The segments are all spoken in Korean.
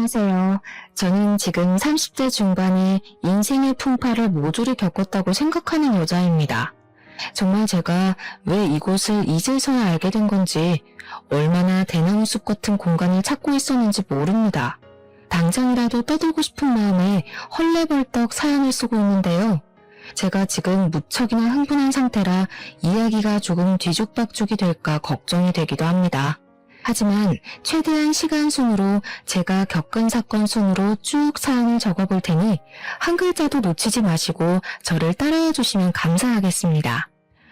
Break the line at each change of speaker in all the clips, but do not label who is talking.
안녕하세요. 저는 지금 30대 중반에 인생의 풍파를 모조리 겪었다고 생각하는 여자입니다. 정말 제가 왜 이곳을 이제서야 알게 된 건지, 얼마나 대나무숲 같은 공간을 찾고 있었는지 모릅니다. 당장이라도 떠들고 싶은 마음에 헐레벌떡 사연을 쓰고 있는데요. 제가 지금 무척이나 흥분한 상태라 이야기가 조금 뒤죽박죽이 될까 걱정이 되기도 합니다. 하지만 최대한 시간 순으로 제가 겪은 사건 순으로 쭉 사연을 적어볼 테니 한 글자도 놓치지 마시고 저를 따라와 주시면 감사하겠습니다.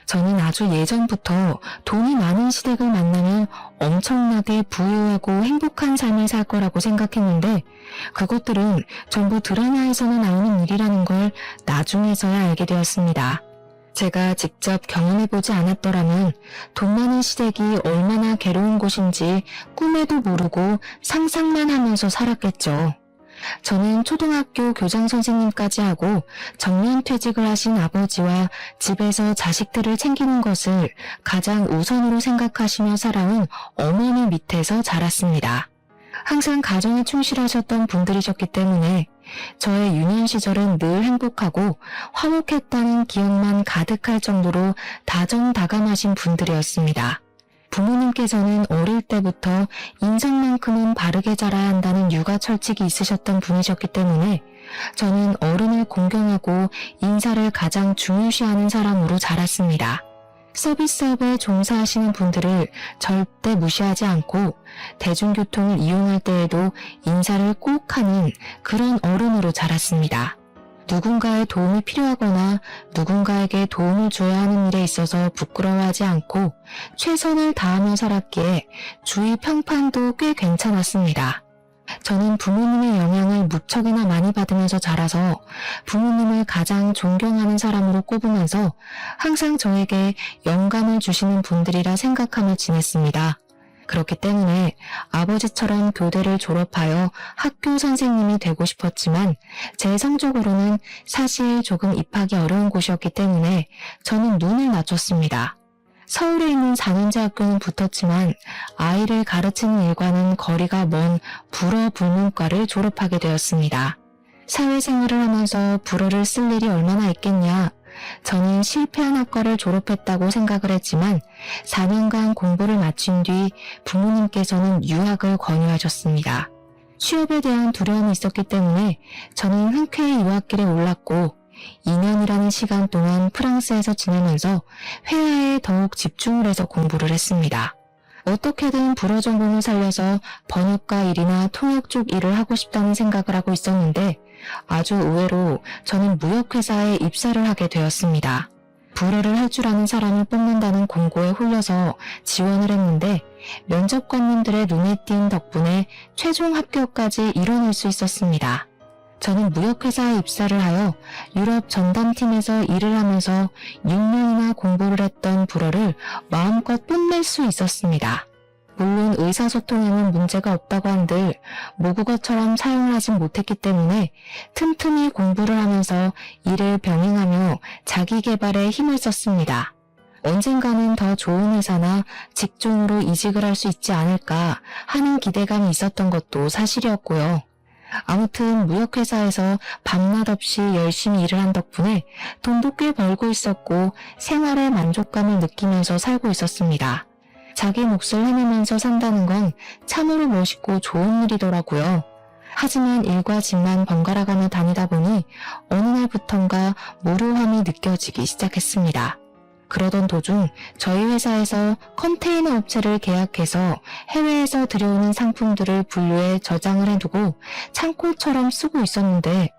저는 아주 예전부터 돈이 많은 시댁을 만나면 엄청나게 부유하고 행복한 삶을 살 거라고 생각했는데, 그것들은 전부 드라마에서나 나오는 일이라는 걸 나중에서야 알게 되었습니다. 제가 직접 경험해보지 않았더라면 돈 많은 시댁이 얼마나 괴로운 곳인지 꿈에도 모르고 상상만 하면서 살았겠죠. 저는 초등학교 교장 선생님까지 하고 정년퇴직을 하신 아버지와 집에서 자식들을 챙기는 것을 가장 우선으로 생각하시며 살아온 어머니 밑에서 자랐습니다. 항상 가정에 충실하셨던 분들이셨기 때문에 저의 유년 시절은 늘 행복하고 화목했다는 기억만 가득할 정도로 다정다감하신 분들이었습니다. 부모님께서는 어릴 때부터 인생만큼은 바르게 자라야 한다는 육아 철칙이 있으셨던 분이셨기 때문에 저는 어른을 공경하고 인사를 가장 중요시하는 사람으로 자랐습니다. 서비스업에 종사하시는 분들을 절대 무시하지 않고 대중교통을 이용할 때에도 인사를 꼭 하는 그런 어른으로 자랐습니다. 누군가의 도움이 필요하거나 누군가에게 도움을 줘야 하는 일에 있어서 부끄러워하지 않고 최선을 다하며 살았기에 주위 평판도 꽤 괜찮았습니다. 저는 부모님의 영향을 무척이나 많이 받으면서 자라서 부모님을 가장 존경하는 사람으로 꼽으면서 항상 저에게 영감을 주시는 분들이라 생각하며 지냈습니다. 그렇기 때문에 아버지처럼 교대를 졸업하여 학교 선생님이 되고 싶었지만 제 성적으로는 사실 조금 입학이 어려운 곳이었기 때문에 저는 눈을 낮췄습니다. 서울에 있는 4년제 학교는 붙었지만 아이를 가르치는 일과는 거리가 먼 불어불문과를 졸업하게 되었습니다. 사회생활을 하면서 불어를 쓸 일이 얼마나 있겠냐. 저는 실패한 학과를 졸업했다고 생각을 했지만 4년간 공부를 마친 뒤 부모님께서는 유학을 권유하셨습니다. 취업에 대한 두려움이 있었기 때문에 저는 흔쾌히 유학길에 올랐고 2년이라는 시간 동안 프랑스에서 지내면서 회화에 더욱 집중을 해서 공부를 했습니다. 어떻게든 불어 전공을 살려서 번역가 일이나 통역 쪽 일을 하고 싶다는 생각을 하고 있었는데 아주 의외로 저는 무역회사에 입사를 하게 되었습니다. 불어를 할 줄 아는 사람을 뽑는다는 공고에 홀려서 지원을 했는데 면접관님들의 눈에 띈 덕분에 최종 합격까지 이뤄낼 수 있었습니다. 저는 무역회사에 입사를 하여 유럽 전담팀에서 일을 하면서 6년이나 공부를 했던 불어를 마음껏 뽐낼 수 있었습니다. 물론 의사소통에는 문제가 없다고 한들 모국어처럼 사용을 하진 못했기 때문에 틈틈이 공부를 하면서 일을 병행하며 자기 개발에 힘을 썼습니다. 언젠가는 더 좋은 회사나 직종으로 이직을 할 수 있지 않을까 하는 기대감이 있었던 것도 사실이었고요. 아무튼 무역회사에서 밤낮 없이 열심히 일을 한 덕분에 돈도 꽤 벌고 있었고 생활의 만족감을 느끼면서 살고 있었습니다. 자기 몫을 해내면서 산다는 건 참으로 멋있고 좋은 일이더라고요. 하지만 일과 집만 번갈아가며 다니다 보니 어느 날부턴가 무료함이 느껴지기 시작했습니다. 그러던 도중 저희 회사에서 컨테이너 업체를 계약해서 해외에서 들여오는 상품들을 분류해 저장을 해두고 창고처럼 쓰고 있었는데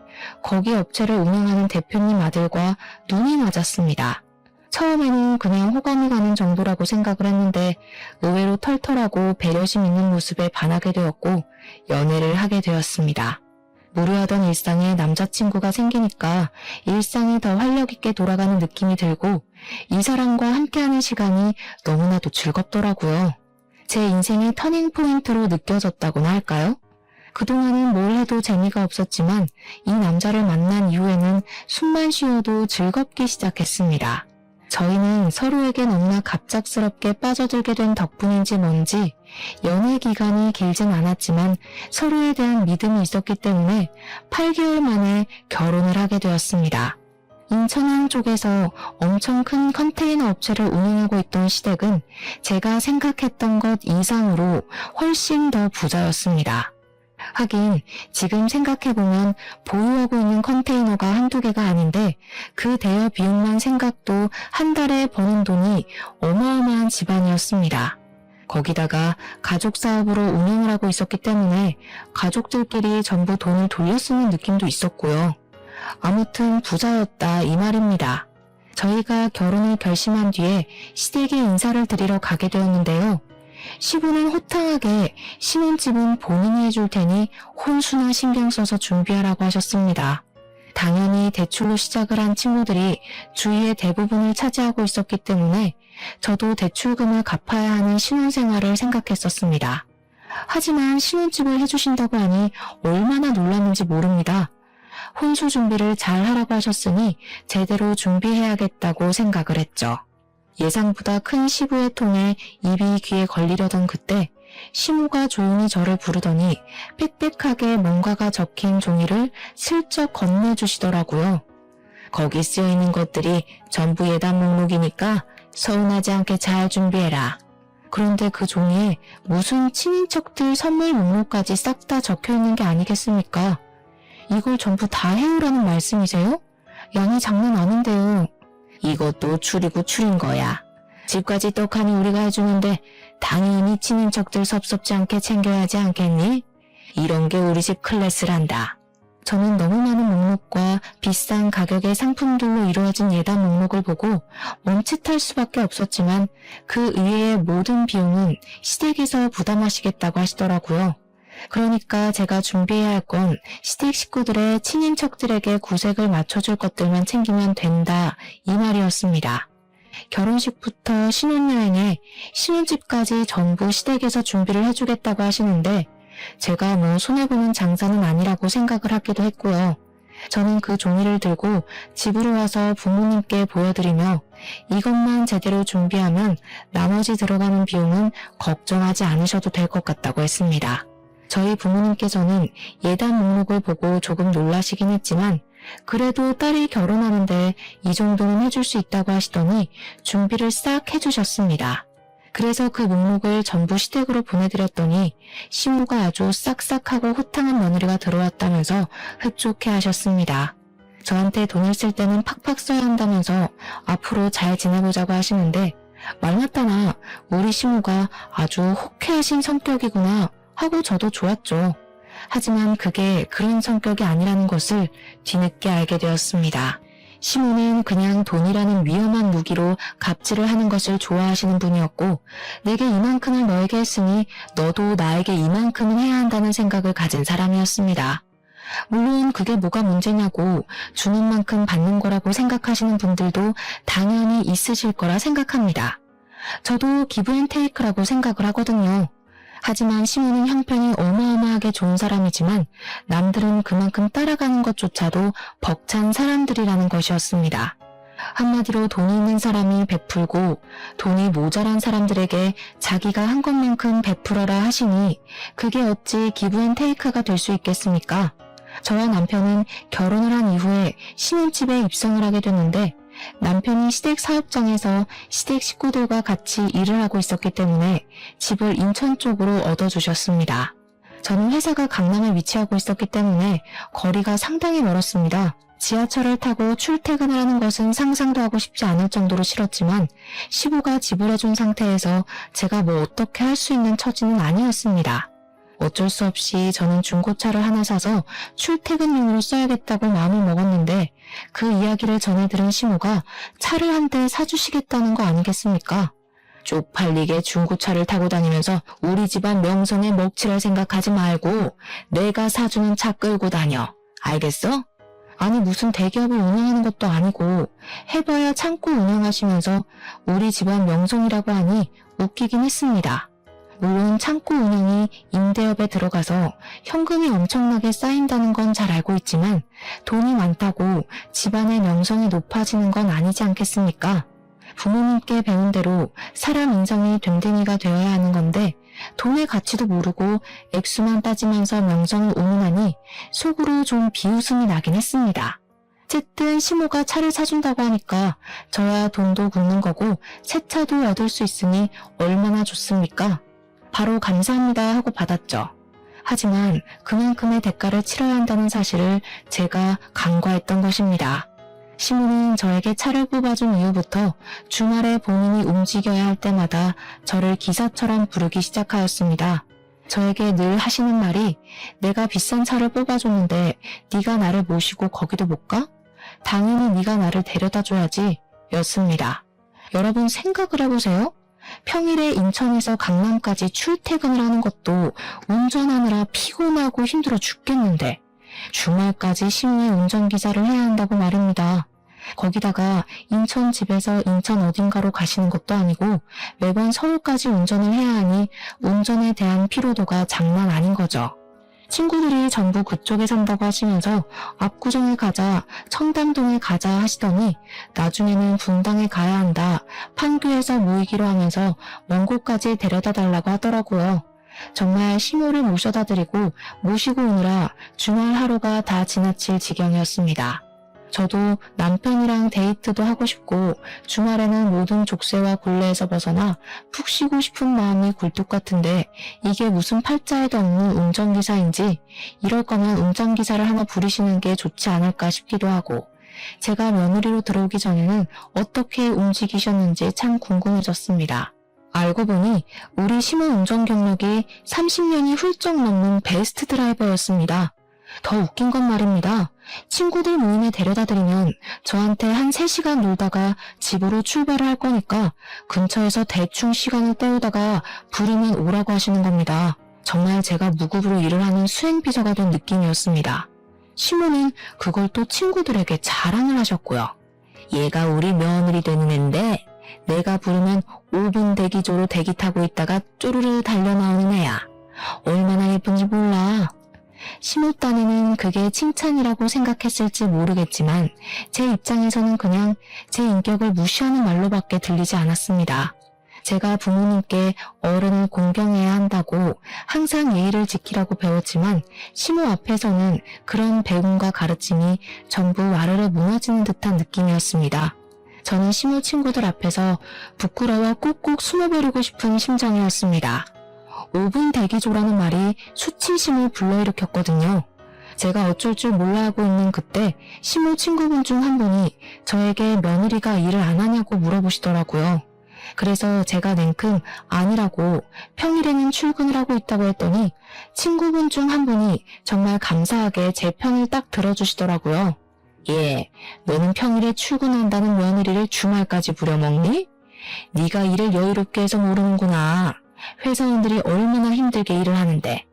거기 업체를 운영하는 대표님 아들과 눈이 맞았습니다. 처음에는 그냥 호감이 가는 정도라고 생각을 했는데 의외로 털털하고 배려심 있는 모습에 반하게 되었고 연애를 하게 되었습니다. 무료하던 일상에 남자친구가 생기니까 일상이 더 활력있게 돌아가는 느낌이 들고 이 사람과 함께하는 시간이 너무나도 즐겁더라고요. 제 인생의 터닝포인트로 느껴졌다고나 할까요? 그동안은 뭘 해도 재미가 없었지만 이 남자를 만난 이후에는 숨만 쉬어도 즐겁기 시작했습니다. 저희는 서로에게 너무나 갑작스럽게 빠져들게 된 덕분인지 뭔지 연애 기간이 길진 않았지만 서로에 대한 믿음이 있었기 때문에 8개월 만에 결혼을 하게 되었습니다. 인천항 쪽에서 엄청 큰 컨테이너 업체를 운영하고 있던 시댁은 제가 생각했던 것 이상으로 훨씬 더 부자였습니다. 하긴 지금 생각해보면 보유하고 있는 컨테이너가 한두 개가 아닌데 그 대여 비용만 생각도 한 달에 버는 돈이 어마어마한 집안이었습니다. 거기다가 가족 사업으로 운영을 하고 있었기 때문에 가족들끼리 전부 돈을 돌려 쓰는 느낌도 있었고요. 아무튼 부자였다 이 말입니다. 저희가 결혼을 결심한 뒤에 시댁에 인사를 드리러 가게 되었는데요. 시부는 호탕하게 신혼집은 본인이 해줄 테니 혼수나 신경 써서 준비하라고 하셨습니다. 당연히 대출로 시작을 한 친구들이 주위의 대부분을 차지하고 있었기 때문에 저도 대출금을 갚아야 하는 신혼생활을 생각했었습니다. 하지만 신혼집을 해주신다고 하니 얼마나 놀랐는지 모릅니다. 혼수 준비를 잘 하라고 하셨으니 제대로 준비해야겠다고 생각을 했죠. 예상보다 큰 시부의 톤에 입이 귀에 걸리려던 그때 시모가 조용히 저를 부르더니 빽빽하게 뭔가가 적힌 종이를 슬쩍 건네주시더라고요. 거기 쓰여있는 것들이 전부 예단 목록이니까 서운하지 않게 잘 준비해라. 그런데 그 종이에 무슨 친인척들 선물 목록까지 싹 다 적혀있는 게 아니겠습니까? 이걸 전부 다 해오라는 말씀이세요? 양이 장난 아닌데요. 이것도 추리고 추린 거야. 집까지 떡하니 우리가 해주는데 당연히 친인척들 섭섭지 않게 챙겨야 하지 않겠니? 이런 게 우리 집 클래스란다. 저는 너무 많은 목록과 비싼 가격의 상품들로 이루어진 예단 목록을 보고 멈칫할 수밖에 없었지만 그 이외의 모든 비용은 시댁에서 부담하시겠다고 하시더라고요. 그러니까 제가 준비해야 할 건 시댁 식구들의 친인척들에게 구색을 맞춰줄 것들만 챙기면 된다 이 말이었습니다. 결혼식부터 신혼여행에 신혼집까지 전부 시댁에서 준비를 해주겠다고 하시는데 제가 뭐 손해보는 장사는 아니라고 생각을 하기도 했고요. 저는 그 종이를 들고 집으로 와서 부모님께 보여드리며 이것만 제대로 준비하면 나머지 들어가는 비용은 걱정하지 않으셔도 될 것 같다고 했습니다. 저희 부모님께서는 예단 목록을 보고 조금 놀라시긴 했지만 그래도 딸이 결혼하는데 이 정도는 해줄 수 있다고 하시더니 준비를 싹 해주셨습니다. 그래서 그 목록을 전부 시댁으로 보내드렸더니 시모가 아주 싹싹하고 호탕한 며느리가 들어왔다면서 흡족해 하셨습니다. 저한테 돈을 쓸 때는 팍팍 써야 한다면서 앞으로 잘 지내보자고 하시는데 말마따나 우리 시모가 아주 호쾌하신 성격이구나 하고 저도 좋았죠. 하지만 그게 그런 성격이 아니라는 것을 뒤늦게 알게 되었습니다. 시모는 그냥 돈이라는 위험한 무기로 갑질을 하는 것을 좋아하시는 분이었고 내게 이만큼을 너에게 했으니 너도 나에게 이만큼은 해야 한다는 생각을 가진 사람이었습니다. 물론 그게 뭐가 문제냐고 주는 만큼 받는 거라고 생각하시는 분들도 당연히 있으실 거라 생각합니다. 저도 기브앤테이크라고 생각을 하거든요. 하지만 시모는 형편이 어마어마하게 좋은 사람이지만 남들은 그만큼 따라가는 것조차도 벅찬 사람들이라는 것이었습니다. 한마디로 돈이 있는 사람이 베풀고 돈이 모자란 사람들에게 자기가 한 것만큼 베풀어라 하시니 그게 어찌 기브앤테이크가 될 수 있겠습니까? 저와 남편은 결혼을 한 이후에 신혼집에 입성을 하게 됐는데 남편이 시댁 사업장에서 시댁 식구들과 같이 일을 하고 있었기 때문에 집을 인천 쪽으로 얻어주셨습니다. 저는 회사가 강남에 위치하고 있었기 때문에 거리가 상당히 멀었습니다. 지하철을 타고 출퇴근을 하는 것은 상상도 하고 싶지 않을 정도로 싫었지만 시부가 지불해준 상태에서 제가 뭐 어떻게 할 수 있는 처지는 아니었습니다. 어쩔 수 없이 저는 중고차를 하나 사서 출퇴근용으로 써야겠다고 마음을 먹었는데 그 이야기를 전해 들은 시모가 차를 한 대 사주시겠다는 거 아니겠습니까? 쪽팔리게 중고차를 타고 다니면서 우리 집안 명성에 먹칠할 생각하지 말고 내가 사주는 차 끌고 다녀. 알겠어? 아니 무슨 대기업을 운영하는 것도 아니고 해봐야 창고 운영하시면서 우리 집안 명성이라고 하니 웃기긴 했습니다. 물론 창고 운영이 임대업에 들어가서 현금이 엄청나게 쌓인다는 건 잘 알고 있지만 돈이 많다고 집안의 명성이 높아지는 건 아니지 않겠습니까? 부모님께 배운 대로 사람 인성이 됨됨이가 되어야 하는 건데 돈의 가치도 모르고 액수만 따지면서 명성을 오문하니 속으로 좀 비웃음이 나긴 했습니다. 어쨌든 시모가 차를 사준다고 하니까 저야 돈도 굽는 거고 새 차도 얻을 수 있으니 얼마나 좋습니까? 바로 감사합니다 하고 받았죠. 하지만 그만큼의 대가를 치러야 한다는 사실을 제가 간과했던 것입니다. 시모는 저에게 차를 뽑아준 이후부터 주말에 본인이 움직여야 할 때마다 저를 기사처럼 부르기 시작하였습니다. 저에게 늘 하시는 말이 내가 비싼 차를 뽑아줬는데 네가 나를 모시고 거기도 못 가? 당연히 네가 나를 데려다 줘야지 였습니다. 여러분 생각을 해보세요. 평일에 인천에서 강남까지 출퇴근을 하는 것도 운전하느라 피곤하고 힘들어 죽겠는데 주말까지 심야 운전기사를 해야 한다고 말입니다. 거기다가 인천 집에서 인천 어딘가로 가시는 것도 아니고 매번 서울까지 운전을 해야 하니 운전에 대한 피로도가 장난 아닌 거죠. 친구들이 전부 그쪽에 산다고 하시면서 압구정에 가자, 청담동에 가자 하시더니 나중에는 분당에 가야 한다, 판교에서 모이기로 하면서 먼 곳까지 데려다 달라고 하더라고요. 정말 시모를 모셔다 드리고 모시고 오느라 주말 하루가 다 지나칠 지경이었습니다. 저도 남편이랑 데이트도 하고 싶고 주말에는 모든 족쇄와 굴레에서 벗어나 푹 쉬고 싶은 마음이 굴뚝 같은데 이게 무슨 팔자에도 없는 운전기사인지 이럴 거면 운전기사를 하나 부르시는 게 좋지 않을까 싶기도 하고 제가 며느리로 들어오기 전에는 어떻게 움직이셨는지 참 궁금해졌습니다. 알고 보니 우리 시모 운전 경력이 30년이 훌쩍 넘는 베스트 드라이버였습니다. 더 웃긴 건 말입니다. 친구들 모임에 데려다 드리면 저한테 한 3시간 놀다가 집으로 출발을 할 거니까 근처에서 대충 시간을 때우다가 부르면 오라고 하시는 겁니다. 정말 제가 무급으로 일을 하는 수행비서가 된 느낌이었습니다. 시모는 그걸 또 친구들에게 자랑을 하셨고요. 얘가 우리 며느리 되는 앤데 내가 부르면 5분 대기조로 대기 타고 있다가 쪼르르 달려 나오는 애야. 얼마나 예쁜지 몰라. 시모 딴에는 그게 칭찬이라고 생각했을지 모르겠지만 제 입장에서는 그냥 제 인격을 무시하는 말로밖에 들리지 않았습니다. 제가 부모님께 어른을 공경해야 한다고 항상 예의를 지키라고 배웠지만 시모 앞에서는 그런 배움과 가르침이 전부 와르르 무너지는 듯한 느낌이었습니다. 저는 시모 친구들 앞에서 부끄러워 꾹꾹 숨어버리고 싶은 심정이었습니다. 5분 대기조라는 말이 수치심을 불러일으켰거든요. 제가 어쩔 줄 몰라 하고 있는 그때 시모 친구분 중 한 분이 저에게 며느리가 일을 안 하냐고 물어보시더라고요. 그래서 제가 냉큼 아니라고 평일에는 출근을 하고 있다고 했더니 친구분 중 한 분이 정말 감사하게 제 편을 딱 들어주시더라고요. 예, 너는 평일에 출근한다는 며느리를 주말까지 부려먹니? 네가 일을 여유롭게 해서 모르는구나. 회사원들이 얼마나 힘들게 일을 하는데.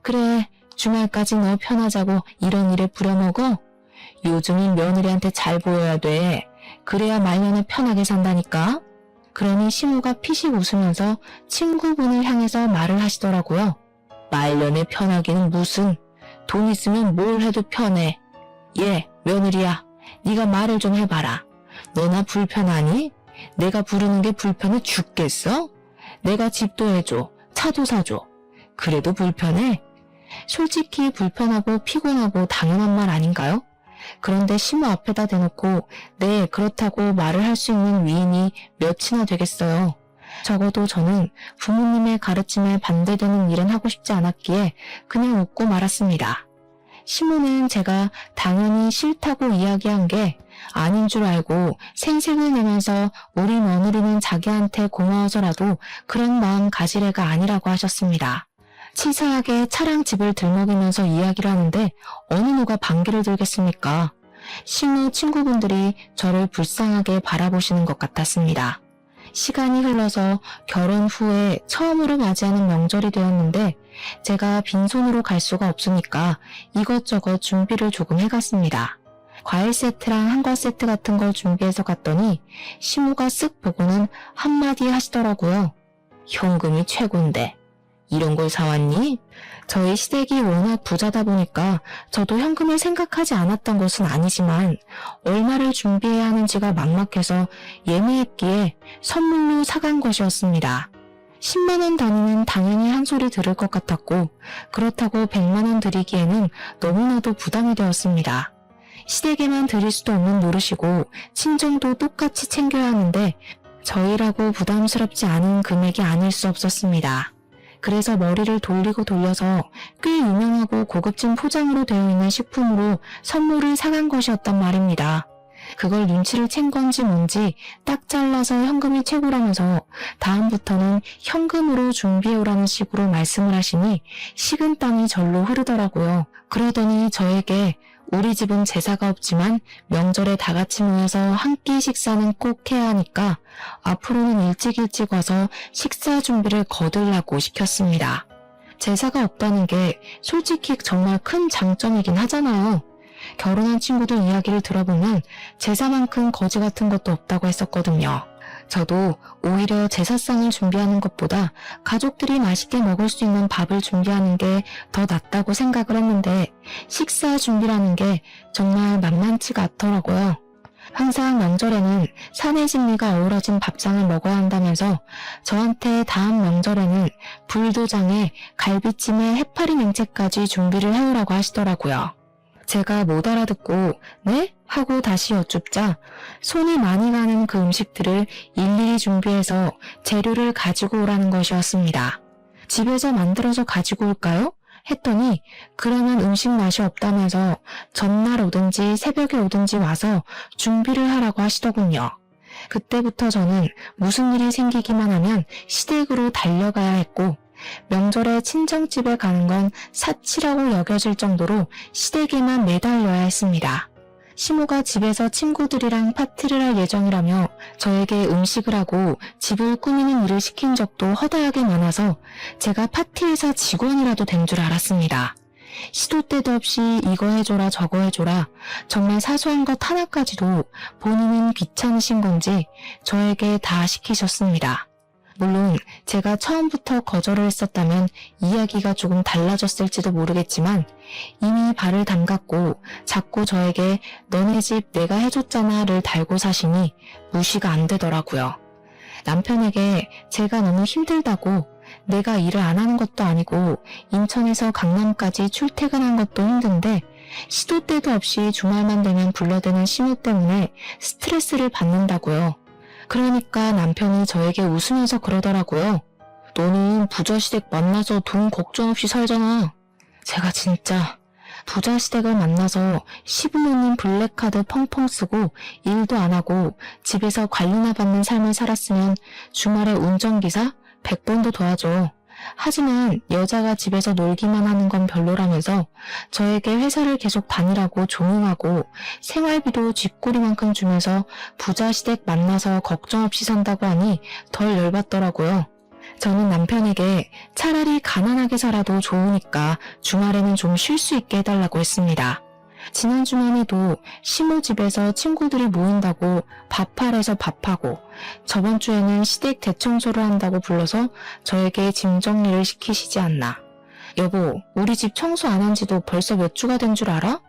그래, 주말까지 너 편하자고 이런 일에 부려먹어? 요즘은 며느리한테 잘 보여야 돼. 그래야 말년에 편하게 산다니까. 그러니 시모가 피식 웃으면서 친구분을 향해서 말을 하시더라고요. 말년에 편하기는 무슨. 돈 있으면 뭘 해도 편해. 예, 며느리야, 네가 말을 좀 해봐라. 너나 불편하니? 내가 부르는 게 불편해 죽겠어? 내가 집도 해줘, 차도 사줘. 그래도 불편해? 솔직히 불편하고 피곤하고 당연한 말 아닌가요? 그런데 시모 앞에다 대놓고 네, 그렇다고 말을 할 수 있는 위인이 몇이나 되겠어요. 적어도 저는 부모님의 가르침에 반대되는 일은 하고 싶지 않았기에 그냥 웃고 말았습니다. 시모는 제가 당연히 싫다고 이야기한 게 아닌 줄 알고 생색을 내면서 우리 며느리는 자기한테 고마워서라도 그런 마음 가질 애가 아니라고 하셨습니다. 치사하게 차랑 집을 들먹이면서 이야기를 하는데 어느 누가 반기를 들겠습니까? 시모 친구분들이 저를 불쌍하게 바라보시는 것 같았습니다. 시간이 흘러서 결혼 후에 처음으로 맞이하는 명절이 되었는데 제가 빈손으로 갈 수가 없으니까 이것저것 준비를 조금 해갔습니다. 과일 세트랑 한과 세트 같은 걸 준비해서 갔더니 시모가 쓱 보고는 한마디 하시더라고요. 현금이 최고인데. 이런 걸 사왔니? 저희 시댁이 워낙 부자다 보니까 저도 현금을 생각하지 않았던 것은 아니지만 얼마를 준비해야 하는지가 막막해서 예매했기에 선물로 사간 것이었습니다. 10만원 단위는 당연히 한 소리 들을 것 같았고 그렇다고 100만원 드리기에는 너무나도 부담이 되었습니다. 시댁에만 드릴 수도 없는 노릇이고 친정도 똑같이 챙겨야 하는데 저희라고 부담스럽지 않은 금액이 아닐 수 없었습니다. 그래서 머리를 돌리고 돌려서 꽤 유명하고 고급진 포장으로 되어 있는 식품으로 선물을 사간 것이었단 말입니다. 그걸 눈치를 챈 건지 뭔지 딱 잘라서 현금이 최고라면서 다음부터는 현금으로 준비해오라는 식으로 말씀을 하시니 식은땀이 절로 흐르더라고요. 그러더니 저에게 우리 집은 제사가 없지만 명절에 다 같이 모여서 한 끼 식사는 꼭 해야 하니까 앞으로는 일찍 와서 식사 준비를 거들라고 시켰습니다. 제사가 없다는 게 솔직히 정말 큰 장점이긴 하잖아요. 결혼한 친구들 이야기를 들어보면 제사만큼 거지 같은 것도 없다고 했었거든요. 저도 오히려 제사상을 준비하는 것보다 가족들이 맛있게 먹을 수 있는 밥을 준비하는 게 더 낫다고 생각을 했는데 식사 준비라는 게 정말 만만치가 않더라고요. 항상 명절에는 사내 진미가 어우러진 밥상을 먹어야 한다면서 저한테 다음 명절에는 불도장에 갈비찜에 해파리 냉채까지 준비를 해오라고 하시더라고요. 제가 못 알아듣고 네? 하고 다시 여쭙자 손이 많이 가는 그 음식들을 일일이 준비해서 재료를 가지고 오라는 것이었습니다. 집에서 만들어서 가지고 올까요? 했더니 그러면 음식 맛이 없다면서 전날 오든지 새벽에 오든지 와서 준비를 하라고 하시더군요. 그때부터 저는 무슨 일이 생기기만 하면 시댁으로 달려가야 했고 명절에 친정집에 가는 건 사치라고 여겨질 정도로 시댁에만 매달려야 했습니다. 시모가 집에서 친구들이랑 파티를 할 예정이라며 저에게 음식을 하고 집을 꾸미는 일을 시킨 적도 허다하게 많아서 제가 파티회사 직원이라도 된 줄 알았습니다. 시도 때도 없이 이거 해줘라 저거 해줘라 정말 사소한 것 하나까지도 본인은 귀찮으신 건지 저에게 다 시키셨습니다. 물론 제가 처음부터 거절을 했었다면 이야기가 조금 달라졌을지도 모르겠지만 이미 발을 담갔고 자꾸 저에게 너네 집 내가 해줬잖아를 달고 사시니 무시가 안 되더라고요. 남편에게 제가 너무 힘들다고 내가 일을 안 하는 것도 아니고 인천에서 강남까지 출퇴근한 것도 힘든데 시도 때도 없이 주말만 되면 불러대는 시모 때문에 스트레스를 받는다고요. 그러니까 남편이 저에게 웃으면서 그러더라고요. 너는 부자시댁 만나서 돈 걱정 없이 살잖아. 제가 진짜 부자시댁을 만나서 시부모님 블랙카드 펑펑 쓰고 일도 안 하고 집에서 관리나 받는 삶을 살았으면 주말에 운전기사 100번도 도와줘. 하지만 여자가 집에서 놀기만 하는 건 별로라면서 저에게 회사를 계속 다니라고 조롱하고 생활비도 쥐꼬리만큼 주면서 부자시댁 만나서 걱정 없이 산다고 하니 덜 열받더라고요. 저는 남편에게 차라리 가난하게 살아도 좋으니까 주말에는 좀 쉴 수 있게 해달라고 했습니다. 지난 주말에도 시모 집에서 친구들이 모인다고 밥할에서 밥하고 저번 주에는 시댁 대청소를 한다고 불러서 저에게 짐 정리를 시키시지 않나. 여보, 우리 집 청소 안 한 지도 벌써 몇 주가 된 줄 알아?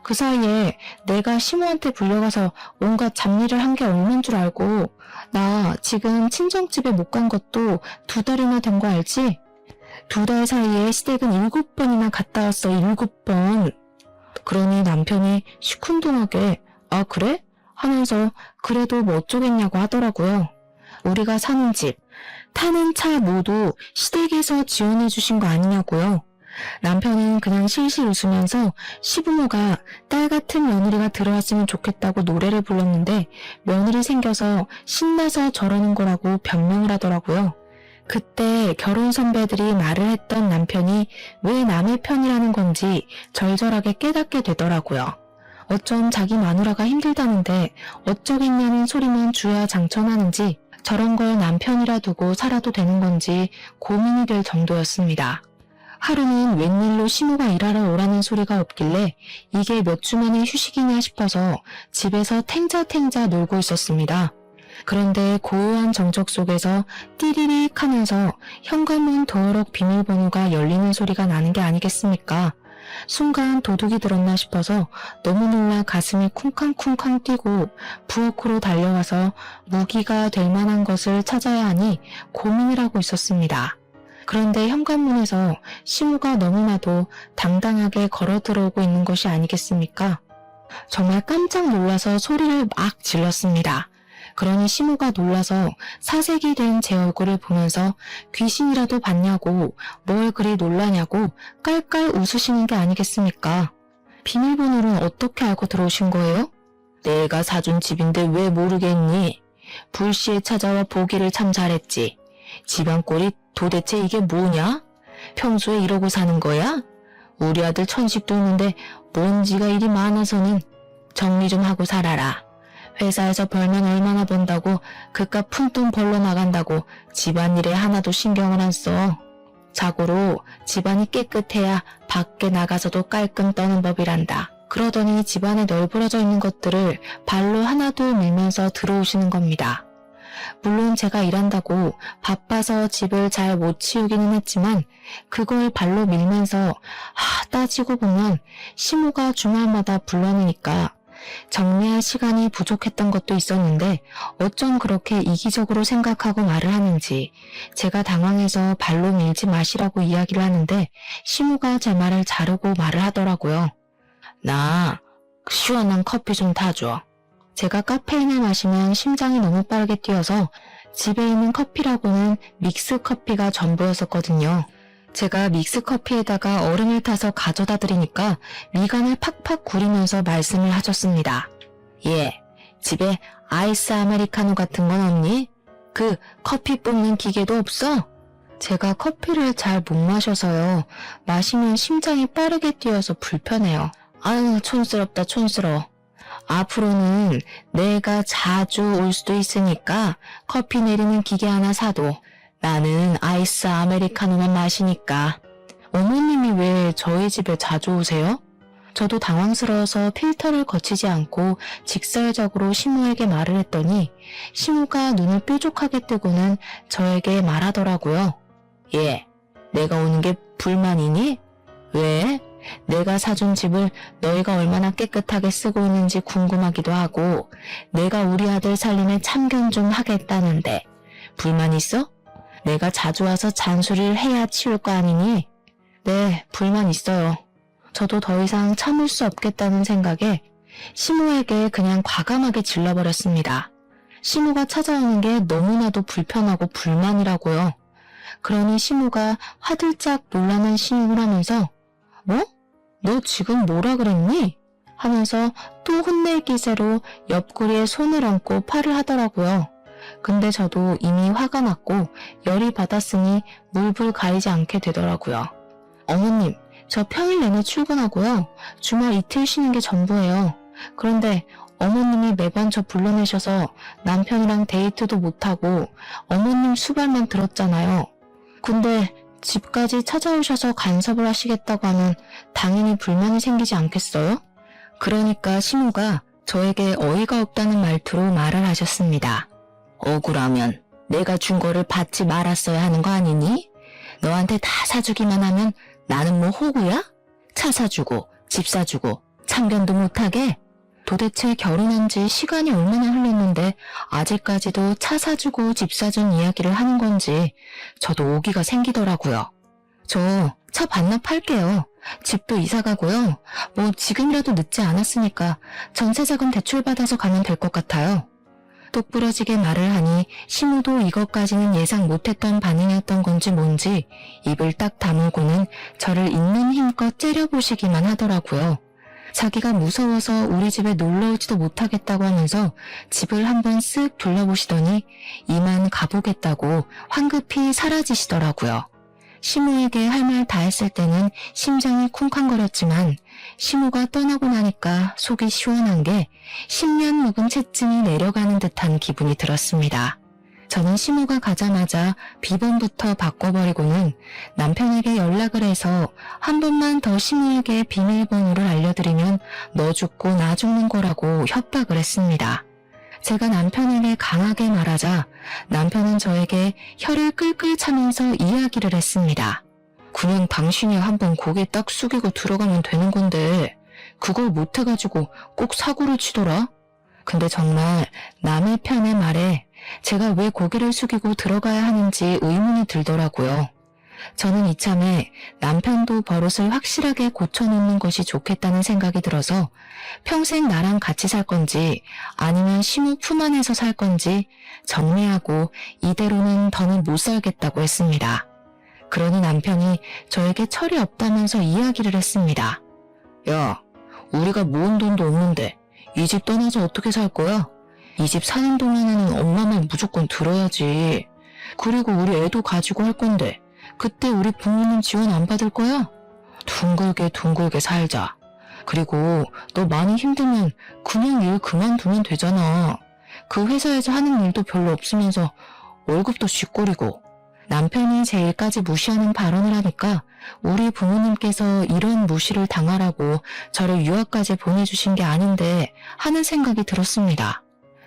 그 사이에 내가 시모한테 불려가서 온갖 잡일을 한 게 얼마인 줄 알고 나 지금 친정집에 못 간 것도 2달이나 된 거 알지? 2달 사이에 시댁은 7번이나 갔다 왔어. 7번. 그러니 남편이 시큰둥하게 아 그래? 하면서 그래도 뭐 어쩌겠냐고 하더라고요. 우리가 사는 집, 타는 차 모두 시댁에서 지원해 주신 거 아니냐고요. 남편은 그냥 실실 웃으면서 시부모가 딸 같은 며느리가 들어왔으면 좋겠다고 노래를 불렀는데 며느리 생겨서 신나서 저러는 거라고 변명을 하더라고요. 그때 결혼 선배들이 말을 했던 남편이 왜 남의 편이라는 건지 절절하게 깨닫게 되더라고요. 어쩜 자기 마누라가 힘들다는데 어쩌겠냐는 소리만 주야장천하는지 저런 걸 남편이라 두고 살아도 되는 건지 고민이 될 정도였습니다. 하루는 웬일로 시모가 일하러 오라는 소리가 없길래 이게 몇 주 만의 휴식이냐 싶어서 집에서 탱자탱자 놀고 있었습니다. 그런데 고요한 정적 속에서 띠리릭 하면서 현관문 도어록 비밀번호가 열리는 소리가 나는 게 아니겠습니까? 순간 도둑이 들었나 싶어서 너무 놀라 가슴이 쿵쾅쿵쾅 뛰고 부엌으로 달려와서 무기가 될 만한 것을 찾아야 하니 고민을 하고 있었습니다. 그런데 현관문에서 시무가 너무나도 당당하게 걸어 들어오고 있는 것이 아니겠습니까? 정말 깜짝 놀라서 소리를 막 질렀습니다. 그러니 시무가 놀라서 사색이 된 제 얼굴을 보면서 귀신이라도 봤냐고 뭘 그리 놀라냐고 깔깔 웃으시는 게 아니겠습니까? 비밀번호를 어떻게 알고 들어오신 거예요? 내가 사준 집인데 왜 모르겠니? 불시에 찾아와 보기를 참 잘했지. 집안 꼴이 도대체 이게 뭐냐? 평소에 이러고 사는 거야? 우리 아들 천식도 있는데 먼지가 이리 많아서는 정리 좀 하고 살아라. 회사에서 벌면 얼마나 번다고 그깟 푼돈 벌러 나간다고 집안일에 하나도 신경을 안 써. 자고로 집안이 깨끗해야 밖에 나가서도 깔끔 떠는 법이란다. 그러더니 집안에 널브러져 있는 것들을 발로 하나도 밀면서 들어오시는 겁니다. 물론 제가 일한다고 바빠서 집을 잘 못 치우기는 했지만 그걸 발로 밀면서 따지고 보면 시무가 주말마다 불러내니까 정리할 시간이 부족했던 것도 있었는데 어쩜 그렇게 이기적으로 생각하고 말을 하는지 제가 당황해서 발로 밀지 마시라고 이야기를 하는데 시무가 제 말을 자르고 말을 하더라고요. 나 시원한 커피 좀 타줘. 제가 카페인을 마시면 심장이 너무 빠르게 뛰어서 집에 있는 커피라고는 믹스커피가 전부였었거든요. 제가 믹스커피에다가 얼음을 타서 가져다 드리니까 미간을 팍팍 구리면서 말씀을 하셨습니다. 예, 집에 아이스 아메리카노 같은 건 없니? 그 커피 뽑는 기계도 없어? 제가 커피를 잘 못 마셔서요. 마시면 심장이 빠르게 뛰어서 불편해요. 아유, 촌스럽다 촌스러워. 앞으로는 내가 자주 올 수도 있으니까 커피 내리는 기계 하나 사도 나는 아이스 아메리카노만 마시니까. 어머님이 왜 저희 집에 자주 오세요? 저도 당황스러워서 필터를 거치지 않고 직설적으로 시무에게 말을 했더니 시무가 눈을 뾰족하게 뜨고는 저에게 말하더라고요. 예, 내가 오는 게 불만이니? 왜? 내가 사준 집을 너희가 얼마나 깨끗하게 쓰고 있는지 궁금하기도 하고 내가 우리 아들 살림에 참견 좀 하겠다는데 불만 있어? 내가 자주 와서 잔소리를 해야 치울 거 아니니? 네, 불만 있어요. 저도 더 이상 참을 수 없겠다는 생각에 시무에게 그냥 과감하게 질러버렸습니다. 시무가 찾아오는 게 너무나도 불편하고 불만이라고요. 그러니 시무가 화들짝 놀라는 신용을 하면서 뭐? 너 지금 뭐라 그랬니? 하면서 또 혼낼 기세로 옆구리에 손을 얹고 팔을 하더라고요. 근데 저도 이미 화가 났고 열이 받았으니 물불 가리지 않게 되더라고요. 어머님, 저 평일 내내 출근하고요. 주말 이틀 쉬는 게 전부예요. 그런데 어머님이 매번 저 불러내셔서 남편이랑 데이트도 못하고 어머님 수발만 들었잖아요. 근데 집까지 찾아오셔서 간섭을 하시겠다고 하면 당연히 불만이 생기지 않겠어요? 그러니까 시무가 저에게 어이가 없다는 말투로 말을 하셨습니다. 억울하면 내가 준 거를 받지 말았어야 하는 거 아니니? 너한테 다 사주기만 하면 나는 뭐 호구야? 차 사주고 집 사주고 참견도 못하게? 도대체 결혼한 지 시간이 얼마나 흘렀는데 아직까지도 차 사주고 집 사준 이야기를 하는 건지 저도 오기가 생기더라고요. 저 차 반납할게요. 집도 이사 가고요. 뭐 지금이라도 늦지 않았으니까 전세자금 대출받아서 가면 될 것 같아요. 똑부러지게 말을 하니 시무도 이것까지는 예상 못했던 반응이었던 건지 뭔지 입을 딱 다물고는 저를 있는 힘껏 째려보시기만 하더라고요. 자기가 무서워서 우리 집에 놀러오지도 못하겠다고 하면서 집을 한번 쓱 둘러보시더니 이만 가보겠다고 황급히 사라지시더라고요. 시무에게 할 말 다 했을 때는 심장이 쿵쾅거렸지만 시무가 떠나고 나니까 속이 시원한 게 10년 묵은 채증이 내려가는 듯한 기분이 들었습니다. 저는 시무가 가자마자 비번부터 바꿔버리고는 남편에게 연락을 해서 한 번만 더 시무에게 비밀번호를 알려드리면 너 죽고 나 죽는 거라고 협박을 했습니다. 제가 남편에게 강하게 말하자 남편은 저에게 혀를 끌끌 차면서 이야기를 했습니다. 그냥 당신이 한번 고개 딱 숙이고 들어가면 되는 건데 그걸 못해가지고 꼭 사고를 치더라? 근데 정말 남의 편의 말에 제가 왜 고개를 숙이고 들어가야 하는지 의문이 들더라고요. 저는 이참에 남편도 버릇을 확실하게 고쳐놓는 것이 좋겠다는 생각이 들어서 평생 나랑 같이 살 건지 아니면 시모 품 안에서 살 건지 정리하고 이대로는 더는 못 살겠다고 했습니다. 그러니 남편이 저에게 철이 없다면서 이야기를 했습니다. 야, 우리가 모은 돈도 없는데 이 집 떠나서 어떻게 살 거야? 이 집 사는 동안에는 엄마 말 무조건 들어야지. 그리고 우리 애도 가지고 할 건데 그때 우리 부모님 지원 안 받을 거야? 둥글게 살자. 그리고 너 많이 힘들면 그냥 일 그만두면 되잖아. 그 회사에서 하는 일도 별로 없으면서 월급도 쥐꼬리고. 남편이 제 일까지 무시하는 발언을 하니까 우리 부모님께서 이런 무시를 당하라고 저를 유학까지 보내주신 게 아닌데 하는 생각이 들었습니다.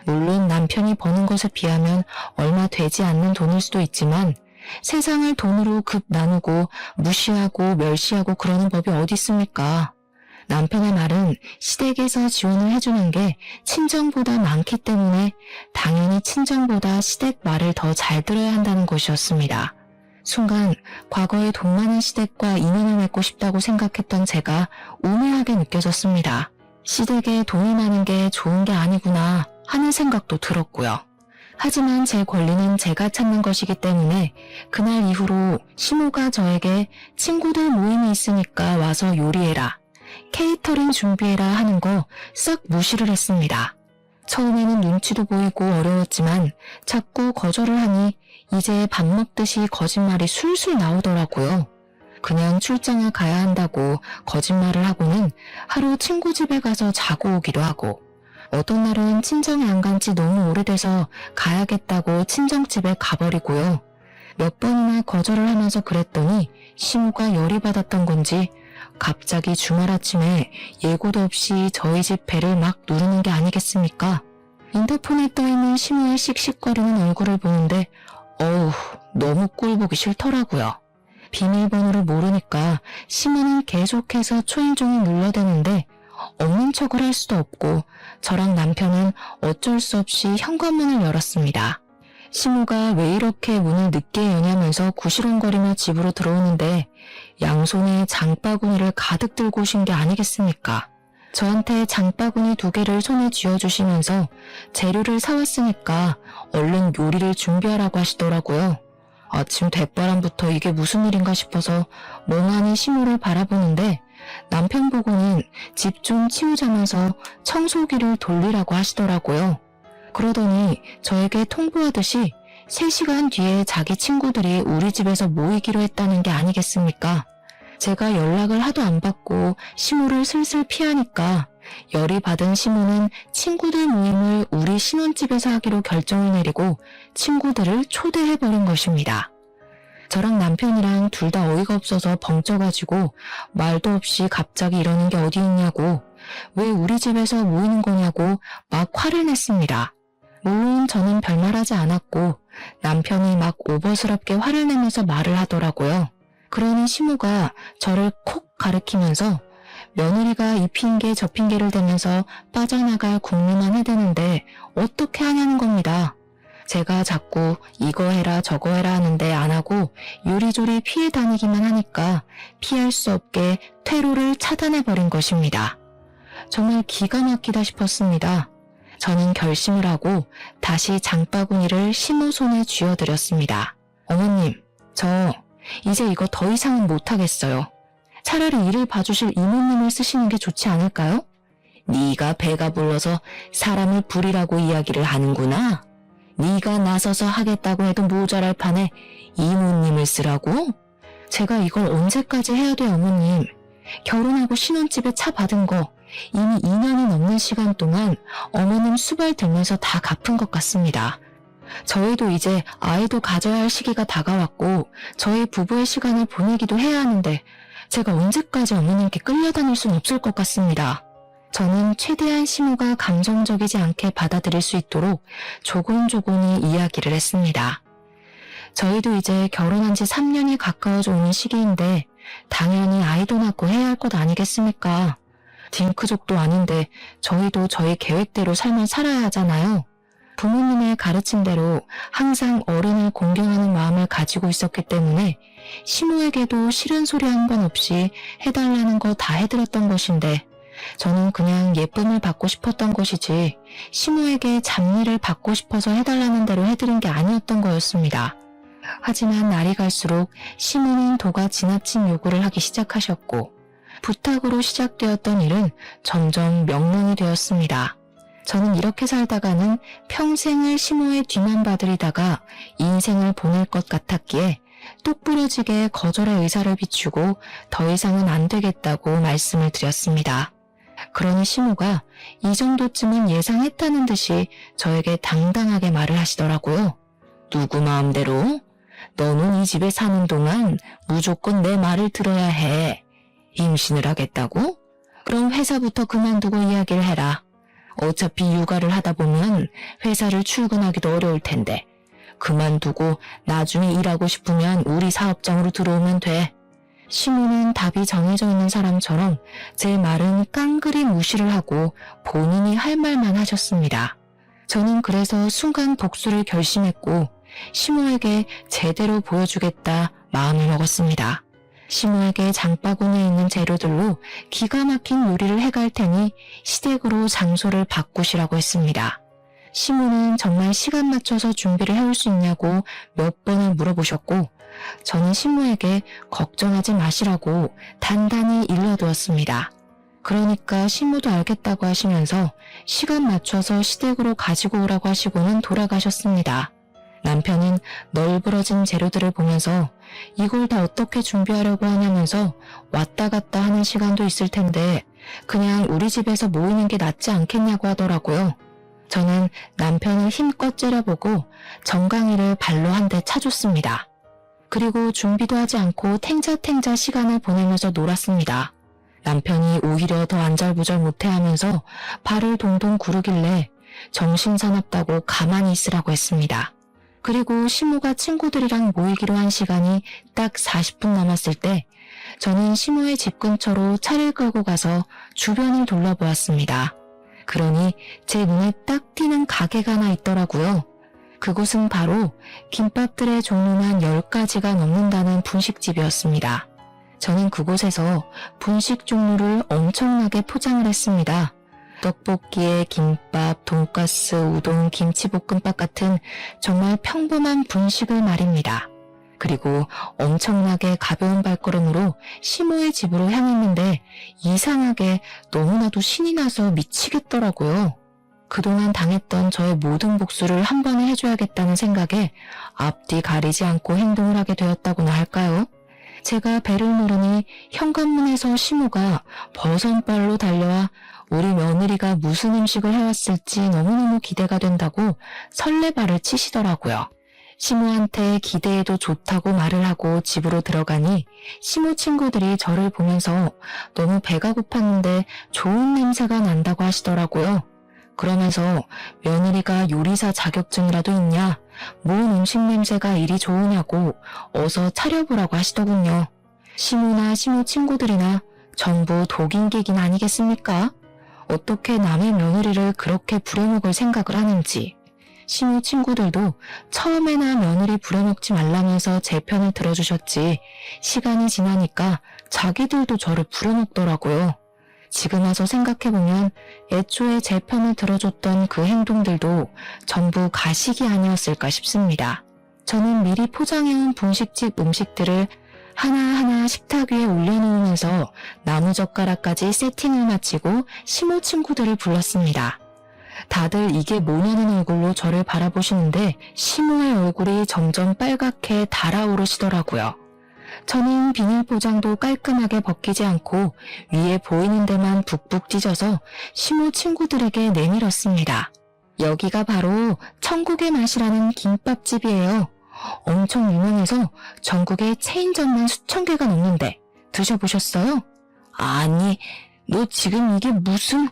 물론 남편이 버는 것에 비하면 얼마 되지 않는 돈일 수도 있지만 세상을 돈으로 급 나누고 무시하고 멸시하고 그러는 법이 어디 있습니까? 남편의 말은 시댁에서 지원을 해주는 게 친정보다 많기 때문에 당연히 친정보다 시댁 말을 더 잘 들어야 한다는 것이었습니다. 순간 과거에 돈 많은 시댁과 인연을 맺고 싶다고 생각했던 제가 우매하게 느껴졌습니다. 시댁에 돈이 많은 게 좋은 게 아니구나 하는 생각도 들었고요. 하지만 제 권리는 제가 찾는 것이기 때문에 그날 이후로 시모가 저에게 친구들 모임이 있으니까 와서 요리해라, 케이터링 준비해라 하는 거 싹 무시를 했습니다. 처음에는 눈치도 보이고 어려웠지만 자꾸 거절을 하니 이제 밥 먹듯이 거짓말이 술술 나오더라고요. 그냥 출장을 가야 한다고 거짓말을 하고는 하루 친구 집에 가서 자고 오기도 하고 어떤 날은 친정에 안 간 지 너무 오래돼서 가야겠다고 친정집에 가버리고요. 몇 번이나 거절을 하면서 그랬더니 시모가 열이 받았던 건지 갑자기 주말 아침에 예고도 없이 저희 집 배를 막 누르는 게 아니겠습니까? 인터폰에 떠있는 시모의 씩씩거리는 얼굴을 보는데 어우, 너무 꼴 보기 싫더라고요. 비밀번호를 모르니까 시모는 계속해서 초인종을 눌러대는데 없는 척을 할 수도 없고 저랑 남편은 어쩔 수 없이 현관문을 열었습니다. 시모가 왜 이렇게 문을 늦게 여냐면서 구시렁거리며 집으로 들어오는데 양손에 장바구니를 가득 들고 오신 게 아니겠습니까? 저한테 장바구니 2개를 손에 쥐어주시면서 재료를 사왔으니까 얼른 요리를 준비하라고 하시더라고요. 아침 대바람부터 이게 무슨 일인가 싶어서 멍하니 시모를 바라보는데 남편 보고는 집 좀 치우자면서 청소기를 돌리라고 하시더라고요. 그러더니 저에게 통보하듯이 3시간 뒤에 자기 친구들이 우리 집에서 모이기로 했다는 게 아니겠습니까? 제가 연락을 하도 안 받고 시모를 슬슬 피하니까 열이 받은 시모는 친구들 모임을 우리 신혼집에서 하기로 결정을 내리고 친구들을 초대해버린 것입니다. 저랑 남편이랑 둘 다 어이가 없어서 벙쪄가지고 말도 없이 갑자기 이러는 게 어디 있냐고, 왜 우리 집에서 모이는 거냐고 막 화를 냈습니다. 물론 저는 별말하지 않았고 남편이 막 오버스럽게 화를 내면서 말을 하더라고요. 그러니 시모가 저를 콕 가리키면서 며느리가 이 핑계 저 핑계를 대면서 빠져나갈 궁리만 해대는데 어떻게 하냐는 겁니다. 제가 자꾸 이거 해라 저거 해라 하는데 안 하고 요리조리 피해 다니기만 하니까 피할 수 없게 퇴로를 차단해버린 것입니다. 정말 기가 막히다 싶었습니다. 저는 결심을 하고 다시 장바구니를 시모 손에 쥐어드렸습니다. 어머님, 저 이제 이거 더 이상은 못하겠어요. 차라리 일을 봐주실 이모님을 쓰시는 게 좋지 않을까요? 네가 배가 불러서 사람을 부리라고 이야기를 하는구나. 네가 나서서 하겠다고 해도 모자랄 판에 이모님을 쓰라고? 제가 이걸 언제까지 해야 돼요, 어머님? 결혼하고 신혼집에 차 받은 거 이미 2년이 넘는 시간 동안 어머님 수발 들면서 다 갚은 것 같습니다. 저희도 이제 아이도 가져야 할 시기가 다가왔고 저희 부부의 시간을 보내기도 해야 하는데 제가 언제까지 어머님께 끌려다닐 순 없을 것 같습니다. 저는 최대한 시모가 감정적이지 않게 받아들일 수 있도록 조곤조곤히 이야기를 했습니다. 저희도 이제 결혼한 지 3년이 가까워져 오는 시기인데 당연히 아이도 낳고 해야 할 것 아니겠습니까? 딩크족도 아닌데 저희도 저희 계획대로 삶을 살아야 하잖아요. 부모님의 가르침대로 항상 어른을 공경하는 마음을 가지고 있었기 때문에 시모에게도 싫은 소리 한 번 없이 해달라는 거 다 해드렸던 것인데 저는 그냥 예쁨을 받고 싶었던 것이지 시모에게 잡일을 받고 싶어서 해달라는 대로 해드린 게 아니었던 거였습니다. 하지만 날이 갈수록 시모는 도가 지나친 요구를 하기 시작하셨고 부탁으로 시작되었던 일은 점점 명령이 되었습니다. 저는 이렇게 살다가는 평생을 시모의 뒤만 봐드리다가 인생을 보낼 것 같았기에 똑부러지게 거절의 의사를 비추고 더 이상은 안 되겠다고 말씀을 드렸습니다. 그러니 시모가 이 정도쯤은 예상했다는 듯이 저에게 당당하게 말을 하시더라고요. 누구 마음대로? 너는 이 집에 사는 동안 무조건 내 말을 들어야 해. 임신을 하겠다고? 그럼 회사부터 그만두고 이야기를 해라. 어차피 육아를 하다 보면 회사를 출근하기도 어려울 텐데 그만두고 나중에 일하고 싶으면 우리 사업장으로 들어오면 돼. 시모는 답이 정해져 있는 사람처럼 제 말은 깡그리 무시를 하고 본인이 할 말만 하셨습니다. 저는 그래서 순간 복수를 결심했고 시모에게 제대로 보여주겠다 마음을 먹었습니다. 시모에게 장바구니에 있는 재료들로 기가 막힌 요리를 해갈 테니 시댁으로 장소를 바꾸시라고 했습니다. 시모는 정말 시간 맞춰서 준비를 해올 수 있냐고 몇 번을 물어보셨고 저는 시모에게 걱정하지 마시라고 단단히 일러두었습니다. 그러니까 시모도 알겠다고 하시면서 시간 맞춰서 시댁으로 가지고 오라고 하시고는 돌아가셨습니다. 남편은 널브러진 재료들을 보면서 이걸 다 어떻게 준비하려고 하냐면서 왔다 갔다 하는 시간도 있을 텐데 그냥 우리 집에서 모이는 게 낫지 않겠냐고 하더라고요. 저는 남편을 힘껏 째려보고 정강이를 발로 한 대 차줬습니다. 그리고 준비도 하지 않고 탱자탱자 시간을 보내면서 놀았습니다. 남편이 오히려 더 안절부절 못해하면서 발을 동동 구르길래 정신사납다고 가만히 있으라고 했습니다. 그리고 시모가 친구들이랑 모이기로 한 시간이 딱 40분 남았을 때 저는 시모의 집 근처로 차를 끌고 가서 주변을 둘러보았습니다. 그러니 제 눈에 딱 띄는 가게가 하나 있더라고요. 그곳은 바로 김밥들의 종류만 10가지가 넘는다는 분식집이었습니다. 저는 그곳에서 분식 종류를 엄청나게 포장을 했습니다. 떡볶이에 김밥, 돈가스, 우동, 김치볶음밥 같은 정말 평범한 분식을 말입니다. 그리고 엄청나게 가벼운 발걸음으로 시모의 집으로 향했는데 이상하게 너무나도 신이 나서 미치겠더라고요. 그동안 당했던 저의 모든 복수를 한 번에 해줘야겠다는 생각에 앞뒤 가리지 않고 행동을 하게 되었다고나 할까요? 제가 배를 누르니 현관문에서 시모가 버선발로 달려와 우리 며느리가 무슨 음식을 해왔을지 너무너무 기대가 된다고 설레발을 치시더라고요. 시모한테 기대해도 좋다고 말을 하고 집으로 들어가니 시모 친구들이 저를 보면서 너무 배가 고팠는데 좋은 냄새가 난다고 하시더라고요. 그러면서 며느리가 요리사 자격증이라도 있냐? 뭔 음식 냄새가 이리 좋으냐고 어서 차려보라고 하시더군요. 시모나 시모 친구들이나 전부 독인객인 아니겠습니까? 어떻게 남의 며느리를 그렇게 부려먹을 생각을 하는지. 시모 친구들도 처음에나 며느리 부려먹지 말라면서 제 편을 들어주셨지 시간이 지나니까 자기들도 저를 부려먹더라고요. 지금 와서 생각해보면 애초에 제 편을 들어줬던 그 행동들도 전부 가식이 아니었을까 싶습니다. 저는 미리 포장해온 분식집 음식들을 하나하나 식탁 위에 올려놓으면서 나무젓가락까지 세팅을 마치고 시모 친구들을 불렀습니다. 다들 이게 뭐냐는 얼굴로 저를 바라보시는데 시모의 얼굴이 점점 빨갛게 달아오르시더라고요. 저는 비닐 포장도 깔끔하게 벗기지 않고 위에 보이는 데만 북북 찢어서 시모 친구들에게 내밀었습니다. 여기가 바로 천국의 맛이라는 김밥집이에요. 엄청 유명해서 전국에 체인점만 수천 개가 넘는데 드셔보셨어요? 아니, 너 지금 이게 무슨...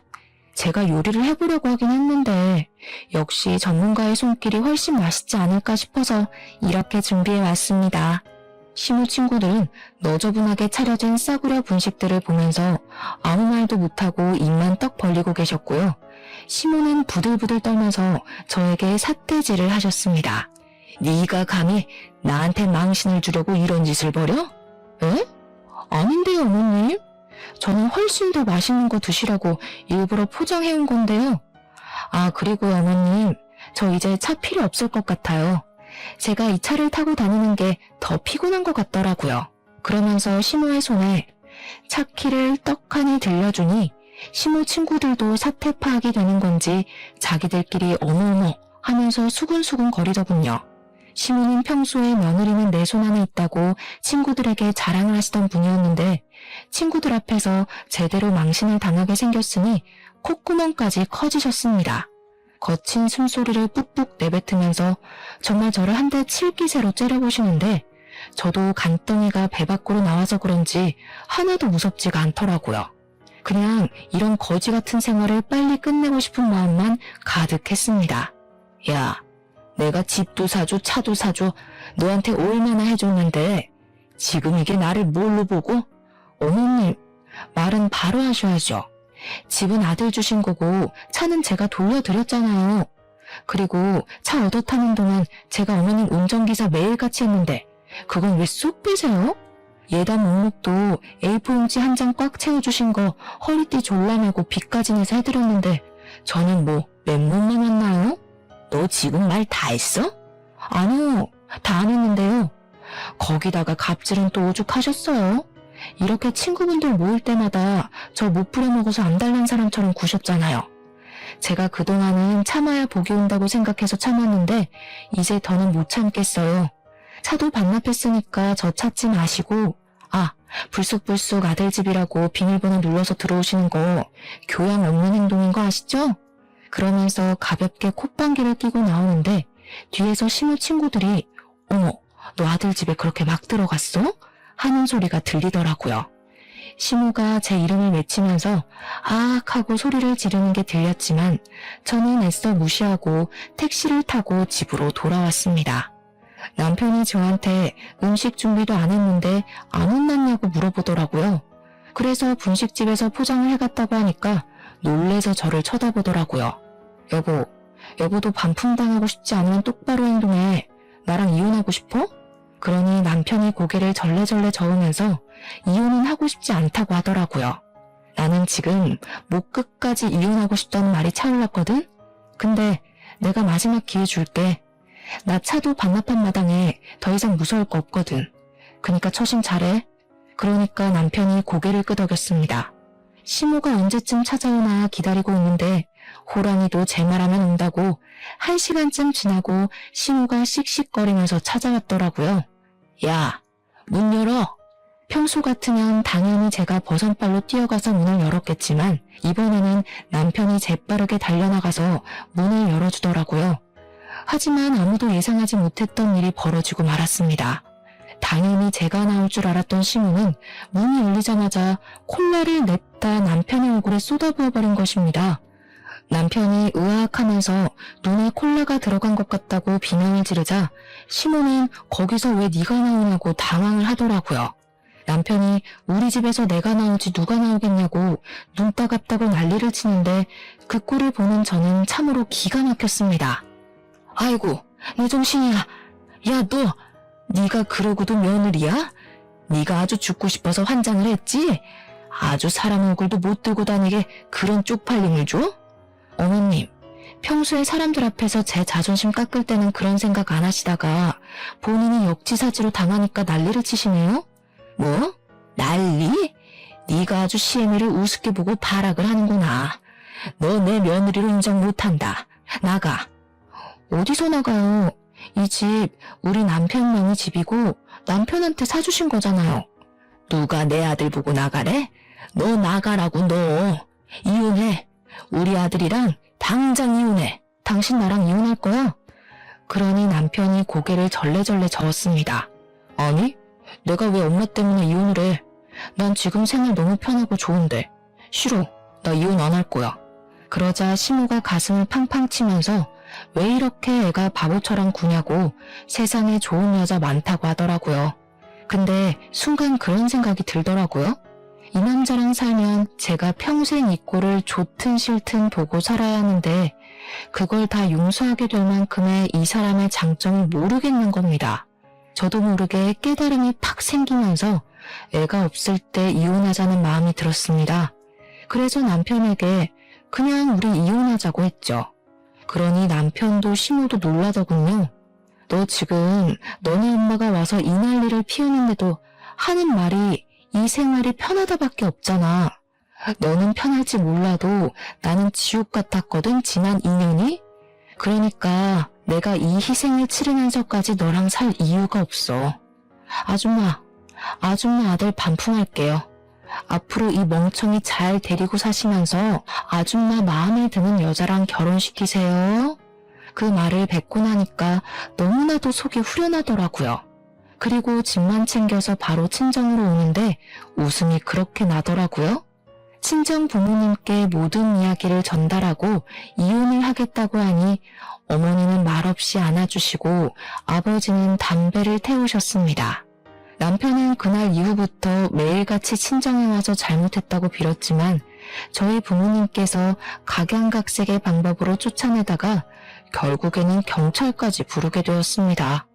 제가 요리를 해보려고 하긴 했는데 역시 전문가의 손길이 훨씬 맛있지 않을까 싶어서 이렇게 준비해 왔습니다. 시모 친구들은 너저분하게 차려진 싸구려 분식들을 보면서 아무 말도 못하고 입만 떡 벌리고 계셨고요. 시모는 부들부들 떨면서 저에게 삿대질을 하셨습니다. 네가 감히 나한테 망신을 주려고 이런 짓을 벌여? 에? 아닌데요, 어머님. 저는 훨씬 더 맛있는 거 드시라고 일부러 포장해온 건데요. 아, 그리고 어머님, 저 이제 차 필요 없을 것 같아요. 제가 이 차를 타고 다니는 게 더 피곤한 것 같더라고요. 그러면서 시모의 손에 차키를 떡하니 들려주니 시모 친구들도 사태 파악이 되는 건지 자기들끼리 어머어머 하면서 수근수근 거리더군요. 시모는 평소에 며느리는 내 손 안에 있다고 친구들에게 자랑을 하시던 분이었는데 친구들 앞에서 제대로 망신을 당하게 생겼으니 콧구멍까지 커지셨습니다. 거친 숨소리를 뿍뿍 내뱉으면서 정말 저를 한 대 칠 기세로 째려보시는데 저도 간덩이가 배 밖으로 나와서 그런지 하나도 무섭지가 않더라고요. 그냥 이런 거지 같은 생활을 빨리 끝내고 싶은 마음만 가득했습니다. 야, 내가 집도 사줘 차도 사줘 너한테 얼마나 해줬는데 지금 이게 나를 뭘로 보고? 어머님, 말은 바로 하셔야죠. 집은 아들 주신 거고 차는 제가 돌려드렸잖아요. 그리고 차 얻어 타는 동안 제가 어머님 운전기사 매일같이 했는데 그건 왜 쏙 빼세요? 예단 목록도 A4 용지 한 장 꽉 채워주신 거 허리띠 졸라매고 빚까지 내서 해드렸는데 저는 뭐 맨몸만 왔나요? 너 지금 말 다 했어? 아니요, 다 안 했는데요. 거기다가 갑질은 또 오죽하셨어요? 이렇게 친구분들 모일 때마다 저 못 부려먹어서 암달난 사람처럼 구셨잖아요. 제가 그동안은 참아야 복이 온다고 생각해서 참았는데 이제 더는 못 참겠어요. 차도 반납했으니까 저 찾지 마시고 불쑥불쑥 아들 집이라고 비밀번호 눌러서 들어오시는 거 교양 없는 행동인 거 아시죠? 그러면서 가볍게 콧방귀를 끼고 나오는데 뒤에서 시모 친구들이 어머, 너 아들 집에 그렇게 막 들어갔어? 하는 소리가 들리더라고요. 시모가 제 이름을 외치면서 아악 하고 소리를 지르는 게 들렸지만 저는 애써 무시하고 택시를 타고 집으로 돌아왔습니다. 남편이 저한테 음식 준비도 안 했는데 안 혼났냐고 물어보더라고요. 그래서 분식집에서 포장을 해갔다고 하니까 놀래서 저를 쳐다보더라고요. 여보도 반품당하고 싶지 않으면 똑바로 행동해. 나랑 이혼하고 싶어? 그러니 남편이 고개를 절레절레 저으면서 이혼은 하고 싶지 않다고 하더라고요. 나는 지금 목 끝까지 이혼하고 싶다는 말이 차올랐거든? 근데 내가 마지막 기회 줄게. 나 차도 반납한 마당에 더 이상 무서울 거 없거든. 그니까 처신 잘해. 그러니까 남편이 고개를 끄덕였습니다. 시모가 언제쯤 찾아오나 기다리고 있는데 호랑이도 제 말하면 온다고 1시간쯤 지나고 시모가 씩씩거리면서 찾아왔더라고요. 야, 문 열어. 평소 같으면 당연히 제가 버선발로 뛰어가서 문을 열었겠지만 이번에는 남편이 재빠르게 달려나가서 문을 열어주더라고요. 하지만 아무도 예상하지 못했던 일이 벌어지고 말았습니다. 당연히 제가 나올 줄 알았던 시모는 문이 열리자마자 콜라를 냅다 남편의 얼굴에 쏟아부어버린 것입니다. 남편이 으악하면서 눈에 콜라가 들어간 것 같다고 비명을 지르자 시모는 거기서 왜 네가 나오냐고 당황을 하더라고요. 남편이 우리 집에서 내가 나오지 누가 나오겠냐고 눈 따갑다고 난리를 치는데 그 꼴을 보는 저는 참으로 기가 막혔습니다. 아이고, 내 정신이야. 야, 네가 그러고도 며느리야? 네가 아주 죽고 싶어서 환장을 했지? 아주 사람 얼굴도 못 들고 다니게 그런 쪽팔림을 줘? 어머님, 평소에 사람들 앞에서 제 자존심 깎을 때는 그런 생각 안 하시다가 본인이 역지사지로 당하니까 난리를 치시네요? 뭐? 난리? 네가 아주 시애미를 우습게 보고 발악을 하는구나. 너 내 며느리로 인정 못한다. 나가. 어디서 나가요? 이 집 우리 남편만이 집이고 남편한테 사주신 거잖아요. 누가 내 아들 보고 나가래? 너 나가라고 너. 이혼해. 우리 아들이랑 당장 이혼해. 당신 나랑 이혼할 거야? 그러니 남편이 고개를 절레절레 저었습니다. 아니, 내가 왜 엄마 때문에 이혼을 해? 난 지금 생활 너무 편하고 좋은데. 싫어. 나 이혼 안 할 거야. 그러자 시모가 가슴을 팡팡 치면서 왜 이렇게 애가 바보처럼 구냐고 세상에 좋은 여자 많다고 하더라고요. 근데 순간 그런 생각이 들더라고요. 이 남자랑 살면 제가 평생 이 꼴을 좋든 싫든 보고 살아야 하는데 그걸 다 용서하게 될 만큼의 이 사람의 장점을 모르겠는 겁니다. 저도 모르게 깨달음이 팍 생기면서 애가 없을 때 이혼하자는 마음이 들었습니다. 그래서 남편에게 그냥 우리 이혼하자고 했죠. 그러니 남편도 시모도 놀라더군요. 너 지금 너네 엄마가 와서 이 난리를 피우는데도 하는 말이 이 생활이 편하다밖에 없잖아. 너는 편할지 몰라도 나는 지옥 같았거든 지난 2년이? 그러니까 내가 이 희생을 치르면서까지 너랑 살 이유가 없어. 아줌마 아들 반품할게요. 앞으로 이 멍청이 잘 데리고 사시면서 아줌마 마음에 드는 여자랑 결혼시키세요. 그 말을 뱉고 나니까 너무나도 속이 후련하더라고요. 그리고 짐만 챙겨서 바로 친정으로 오는데 웃음이 그렇게 나더라고요. 친정 부모님께 모든 이야기를 전달하고 이혼을 하겠다고 하니 어머니는 말없이 안아주시고 아버지는 담배를 태우셨습니다. 남편은 그날 이후부터 매일같이 친정에 와서 잘못했다고 빌었지만 저희 부모님께서 각양각색의 방법으로 쫓아내다가 결국에는 경찰까지 부르게 되었습니다.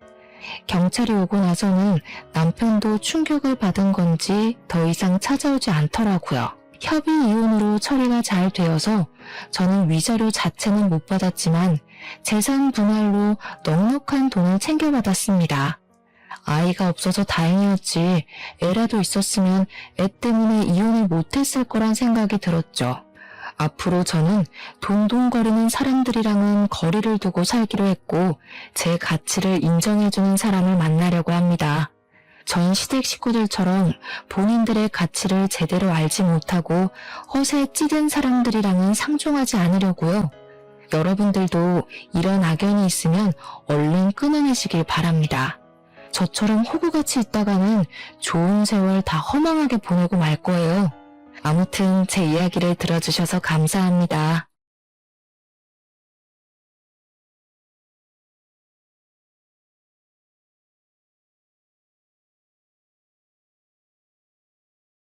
경찰이 오고 나서는 남편도 충격을 받은 건지 더 이상 찾아오지 않더라고요. 협의 이혼으로 처리가 잘 되어서 저는 위자료 자체는 못 받았지만 재산 분할로 넉넉한 돈을 챙겨받았습니다. 아이가 없어서 다행이었지 애라도 있었으면 애 때문에 이혼을 못했을 거란 생각이 들었죠. 앞으로 저는 동동거리는 사람들이랑은 거리를 두고 살기로 했고 제 가치를 인정해주는 사람을 만나려고 합니다. 전 시댁 식구들처럼 본인들의 가치를 제대로 알지 못하고 허세에 찌든 사람들이랑은 상종하지 않으려고요. 여러분들도 이런 악연이 있으면 얼른 끊어내시길 바랍니다. 저처럼 호구같이 있다가는 좋은 세월 다 허망하게 보내고 말 거예요. 아무튼 제 이야기를 들어주셔서 감사합니다.